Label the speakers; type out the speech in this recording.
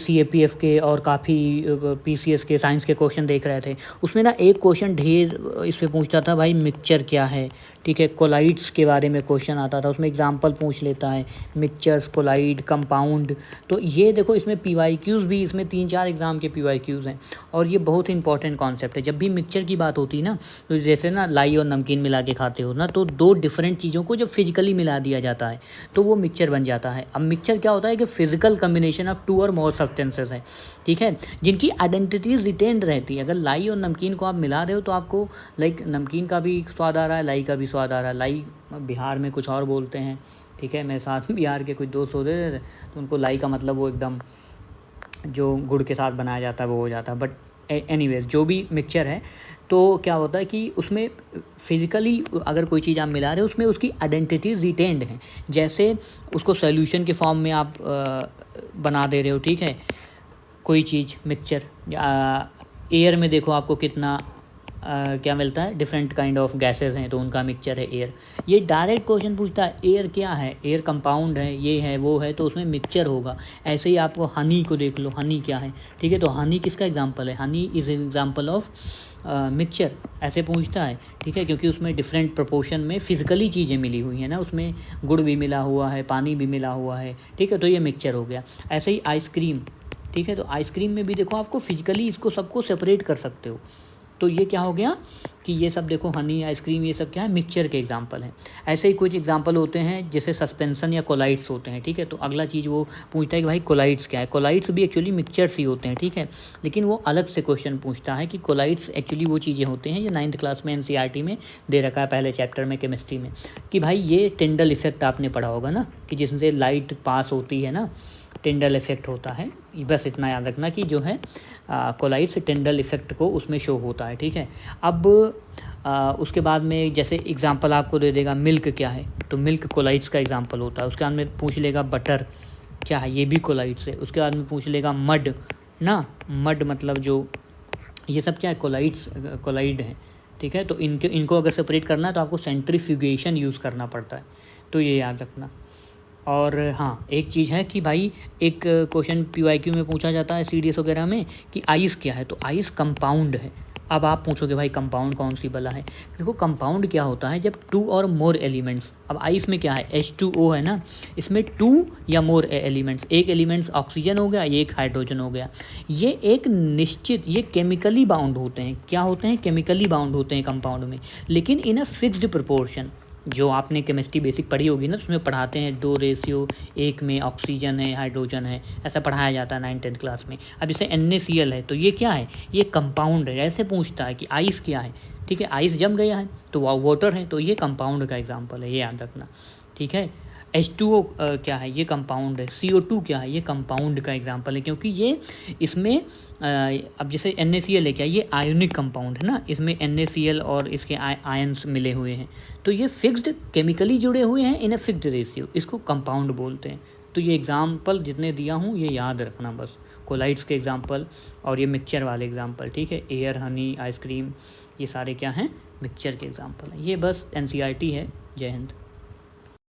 Speaker 1: CAPF के और काफ़ी PCS के साइंस के क्वेश्चन देख रहे थे, उसमें ना एक क्वेश्चन ढेर इस पे पूछता था भाई मिक्सचर क्या है, ठीक है। कोलाइड्स के बारे में क्वेश्चन आता था, उसमें एग्जांपल पूछ लेता है, मिक्सचर्स, कोलाइड, कंपाउंड। तो ये देखो इसमें PYQs भी, इसमें 3-4 एग्ज़ाम के PYQs हैं और ये बहुत ही इंपॉर्टेंट कॉन्सेप्ट है। जब भी मिक्सचर की बात होती है ना, तो जैसे ना लाई और नमकीन मिला के खाते हो ना, तो 2 डिफरेंट चीज़ों को जब फिजिकली मिला दिया जाता है तो वो मिक्सचर बन जाता है। अब मिक्सचर क्या होता है कि फिजिकल कम्बिनेशन ऑफ 2 और मोर सब्सटेंसेस हैं, ठीक है, जिनकी आइडेंटिटी रिटेन्ड रहती है। अगर लाई और नमकीन को आप मिला रहे हो तो आपको लाइक नमकीन का भी स्वाद आ रहा है, लाई का भी स्वाद आ रहा है। लाई बिहार में कुछ और बोलते हैं, ठीक है, मेरे साथ बिहार के कुछ दोस्त होते थे तो उनको लाई का मतलब वो एकदम जो गुड़ के साथ बनाया जाता है वो हो जाता है। बट एनीवेज जो भी मिक्सचर है, तो क्या होता है कि उसमें फिज़िकली अगर कोई चीज़ आप मिला रहे हो उसमें उसकी आइडेंटिटी रिटेन्ड है। जैसे उसको सॉल्यूशन के फॉर्म में आप बना दे रहे हो, ठीक है, कोई चीज़ मिक्सचर। एयर में देखो आपको कितना क्या मिलता है, डिफरेंट काइंड ऑफ गैसेस हैं, तो उनका मिक्सचर है एयर। ये डायरेक्ट क्वेश्चन पूछता है एयर क्या है, एयर कंपाउंड है, ये है वो है, तो उसमें मिक्सचर होगा। ऐसे ही आपको हनी को देख लो, हनी क्या है, ठीक है, तो हनी किसका एग्जांपल है, Honey is example of mixture. ऐसे पूछता है, ठीक है, क्योंकि उसमें डिफरेंट प्रोपोर्शन में फिजिकली चीज़ें मिली हुई हैं ना, उसमें गुड़ भी मिला हुआ है, पानी भी मिला हुआ है, ठीक है, तो ये मिक्सचर हो गया। ऐसे ही आइसक्रीम, ठीक है, तो आइसक्रीम में भी देखो आपको फिजिकली इसको सबको सेपरेट कर सकते हो। तो ये क्या हो गया कि ये सब देखो हनी, आइसक्रीम, ये सब क्या है, मिक्सचर के एग्जांपल हैं। ऐसे ही कुछ एग्जांपल होते हैं जैसे सस्पेंशन या कोलाइड्स होते हैं, ठीक है। तो अगला चीज़ वो पूछता है कि भाई कोलाइड्स क्या है। कोलाइड्स भी एक्चुअली मिक्सचर्स ही होते हैं, ठीक है, लेकिन वो अलग से क्वेश्चन पूछता है कि कोलाइड्स एक्चुअली वो चीज़ें होते हैं। ये 9th क्लास में NCERT में दे रखा है पहले चैप्टर में केमिस्ट्री में, कि भाई ये टिंडल इफेक्ट आपने पढ़ा होगा ना, कि जिससे लाइट पास होती है ना, टिंडल इफेक्ट होता है। बस इतना याद रखना कि जो है कोलाइड से टिंडल इफेक्ट को उसमें शो होता है, ठीक है। अब उसके बाद में जैसे एग्जांपल आपको दे देगा मिल्क क्या है, तो मिल्क कोलाइड्स का एग्जांपल होता है। उसके बाद में पूछ लेगा बटर क्या है, ये भी कोलाइड्स है। उसके बाद में पूछ लेगा मड ना, मड मतलब जो ये सब क्या है, कोलाइड्स, कोलाइड है, ठीक है। तो इनको अगर सेपरेट करना है तो आपको सेंट्रीफ्यूगेशन यूज़ करना पड़ता है, तो ये याद रखना। और हाँ, एक चीज़ है कि भाई एक क्वेश्चन PYQ में पूछा जाता है CDS वगैरह में कि आइस क्या है, तो आइस कंपाउंड है। अब आप पूछोगे भाई कंपाउंड कौन सी बला है। देखो कंपाउंड क्या होता है जब 2 और मोर एलिमेंट्स, अब आइस में क्या है H2O है ना, इसमें 2 या मोर एलिमेंट्स, एक एलिमेंट्स ऑक्सीजन हो गया, एक हाइड्रोजन हो गया, ये एक निश्चित, ये केमिकली बाउंड होते हैं। क्या होते हैं, केमिकली बाउंड होते हैं कंपाउंड में, लेकिन इन अ फिक्स्ड प्रोपोर्शन। जो आपने केमिस्ट्री बेसिक पढ़ी होगी ना, उसमें पढ़ाते हैं 2:1 में ऑक्सीजन है, हाइड्रोजन है, ऐसा पढ़ाया जाता है 9th 10th क्लास में। अब जैसे NaCl है, तो ये क्या है, ये कंपाउंड है। ऐसे पूछता है कि आइस क्या है, ठीक है, आइस जम गया है तो वाटर है, तो ये कंपाउंड का एग्जाम्पल है, ये याद रखना, ठीक है। H2O क्या है, ये कंपाउंड है। CO2 क्या है, ये कंपाउंड का एग्जांपल है, क्योंकि ये इसमें अब जैसे NaCl है, क्या ये आयोनिक कंपाउंड है ना, इसमें NaCl और इसके आयंस मिले हुए हैं, तो ये फिक्स्ड केमिकली जुड़े हुए हैं इन अ फिक्स्ड रेशियो, इसको कंपाउंड बोलते हैं। तो ये एग्जाम्पल जितने दिया हूँ ये याद रखना बस, कोलाइड्स के एग्जाम्पल और ये मिक्सचर वाले एग्जाम्पल, ठीक है। एयर, हनी, आइसक्रीम, ये सारे क्या हैं, मिक्सचर के एग्जाम्पल हैं। ये बस NCERT है। जय हिंद।